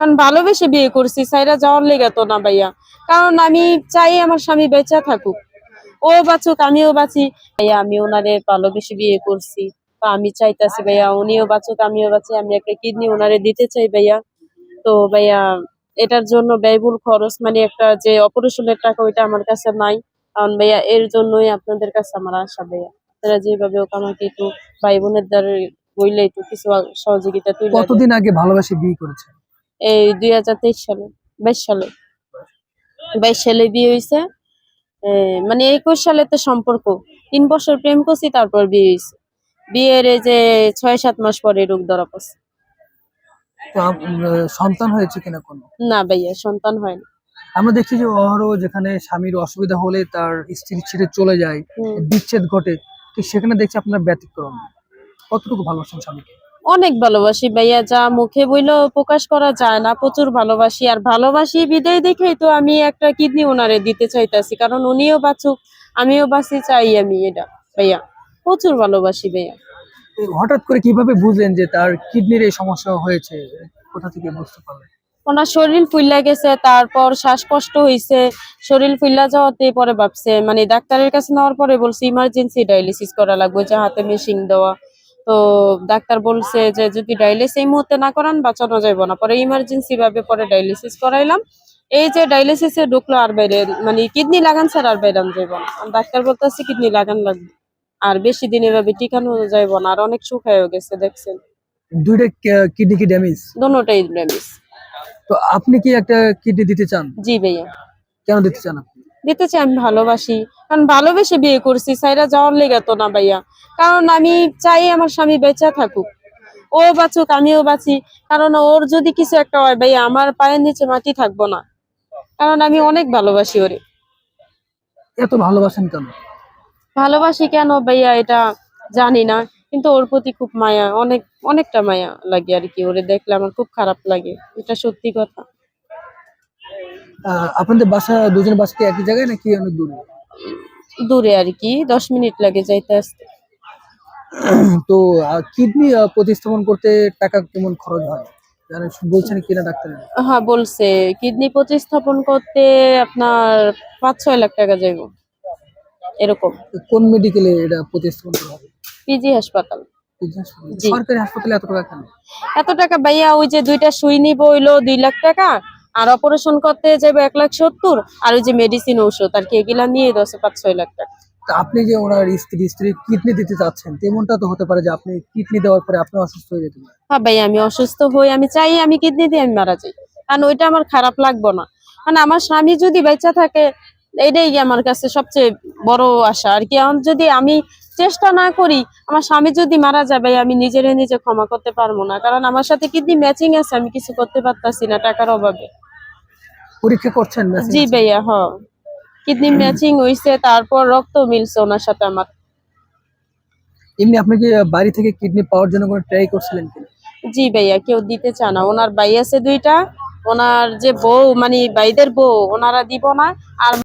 কারণ ভালোবেসে বিয়ে করছি, সাইরা যাওয়ার লেগে তো না ভাইয়া। কারণ আমি চাই আমার স্বামী বেঁচে থাকুক, ও বাঁচুক আমিও বাঁচি। ভাইয়া আমি ওনারে ভালোবেসে বিয়ে করছি, তো আমি চাইতাছি ভাইয়া উনিও বাঁচুক আমিও বাঁচি। আমি একটা কিডনি ওনারে দিতে চাই ভাইয়া। তো ভাইয়া এটার জন্য ব্যয়বহুল খরচ, মানে একটা যে অপারেশনের টাকা, ওইটা আমার কাছে নাই। কারণ ভাইয়া এর জন্যই আপনাদের কাছে আমার আশা ভাইয়া, আপনারা যেভাবে হোক আমাকে একটু ভাই বোনের দ্বারা বইলে একটু কিছু সহযোগিতা তুলে দেন। কতদিন আগে ভালোবাসে বিয়ে করেছেন? এই 2023 সালে, 22 সালে, 22 সালে বিয়ে হয়েছে। মানে 21 সালে তো সম্পর্ক, 3 বছর প্রেম করছি, তারপর বিয়ে হয়েছে। বিয়ের এই যে 6-7 মাস পরে রোগ ধরা পড়ছে। তো সন্তান হয়েছে কিনা কোনো? না ভাইয়া সন্তান হয়নি। আমরা দেখছি যে অহরহ যেখানে স্বামীর অসুবিধা হলে তার স্ত্রী ছেড়ে চলে যায়, হুম। বিচ্ছেদ ঘটে, ঠিক সেখানে দেখছি আপনার ব্যতিক্রম। কতটুকু ভালোবাসেন স্বামীকে? অনেক ভালোবাসি ভাইয়া, যা মুখে বইলেও প্রকাশ করা যায় না। প্রচুর ভালোবাসি, আর ভালোবাসি বিদায় দেখেই তো আমি একটা কিডনি ওনারে দিতে চাইতাছি, কারণ উনিও বাঁচুক আমিও বাঁচি, চাই আমি এটা ভাইয়া। প্রচুর ভালোবাসি ভাইয়া। হঠাৎ করে কিভাবে বুঝলেন যে তার কিডনির এই সমস্যা হয়েছে? কোথা থেকে বুঝতে পারলেন? ওনার শরীর ফুইল্লা গেছে, তারপর শ্বাসকষ্ট হইছে। শরীর ফুইল্লা যাওয়াতে পরে ভাবছে, মানে ডাক্তারের কাছে নেওয়ার পরে বলছে ইমার্জেন্সি ডায়ালিসিস করা লাগবে, যে হাতে মেশিন দেওয়া। তো ডাক্তার বলছে যে যদি ডায়ালিসিস এই মুহূর্তে না করান বাঁচানো যাবে না, পরে ইমার্জেন্সি ভাবে পরে ডায়ালিসিস করাইলাম। এই যে ডায়ালিসিসে ঢুকলো, আর বাইরে মানে কিডনি লাগান স্যার আর বাইরান যাইব না। ডাক্তার বলতেছে কিডনি লাগান লাগবে, আর বেশি দিন এভাবে টিকানো যাইব না, আর অনেক শুকায়ও গেছে দেখছেন। দুইটা কিডনি কি ড্যামেজ? দোনোটাই ড্যামেজ। তো আপনি কি একটা কিডনি দিতে চান? জি ভাইয়া কেন দিতে চান আপনি? দিতে চাই, আমি ভালোবাসি। কারণ ভালোবেসে বিয়ে করছি, সাইরা যাওয়ার লেগে তো না ভাইয়া। কারণ আমি চাই আমার স্বামী বেঁচে থাকুক, ও বাঁচুক আমিও বাঁচি। কারণ ওর যদি কিছু একটা হয় ভাইয়া, আমার পায়ের নিচে মাটি থাকবো না। কারণ আমি অনেক ভালোবাসি ওরে। এত ভালোবাসেন কেন? ভালোবাসি কেন ভাইয়া এটা জানি না, কিন্তু ওর প্রতি খুব মায়া, অনেকটা মায়া লাগে আর কি। ওরে দেখলে আমার খুব খারাপ লাগে, এটা সত্যি কথা। আপনাদের বাসা, দুজনের বাসা কি একই জায়গায় নাকি অনেক দূরে? দূরে আর কি, 10 মিনিট লাগে যাইতে আসতে। তো কিডনি প্রতিস্থাপন করতে টাকা কেমন খরচ হয় জানেন? বলছেন কিনা ডাক্তার? হ্যাঁ বলছে, কিডনি প্রতিস্থাপন করতে আপনার 5-6 লাখ টাকা যাইব এরকম। কোন মেডিকেলে এটা প্রতিস্থাপন করা হবে? পিজি হাসপাতাল। জি। সরকারি হাসপাতালে এত টাকা কেন? এত টাকা ভাইয়া, ওই যে 2টা সুই নিবো হইলো 2 লাখ টাকা, আর অপারেশন করতে যাবে 1,70,000, আর ওই যে মেডিসিন ঔষধ আর কি, এগুলা নিয়ে 5-6 লাখ টাকা। তা আপনি যে ওনার স্ত্রীর কিডনি দিতে চাচ্ছেন, তেমনটা তো হতে পারে যে আপনি কিডনি দেওয়ার পরে আপনি অসুস্থ হয়ে যেতে পারেন। হ্যাঁ ভাইয়া আমি অসুস্থ হই, আমি চাই আমি কিডনি দিয়ে আমি মারা যাই, কারণ ওইটা আমার খারাপ লাগবো না। মানে আমার স্বামী যদি বেঁচে থাকে, এটাই আমার কাছে সবচেয়ে বড় আশা আর কি। এখন যদি আমি চেষ্টা না করি, আমার স্বামী যদি মারা যাবে, আমি নিজে ক্ষমা করতে পারবো না, কারণ আমার সাথে কিডনি ম্যাচিং আছে, আমি কিছু করতে পারতাছি না টাকার অভাবে। পরীক্ষা করছেন মেশিন জি আছে? ভাইয়া কিডনি ম্যাচিং হইছে, তারপর রক্ত মিলছে ওনার সাথে আমার। এমনি আপনি কি বাড়ি থেকে কিডনি পাওয়ার জন্য কোনো ট্রাই করছিলেন কিনা? জি ভাইয়া, কেউ দিতে চায় না। ওনার ভাই আছে 2টা, ওনার যে বউ মানে ভাইদের বউ, ওনারা দিব না। আর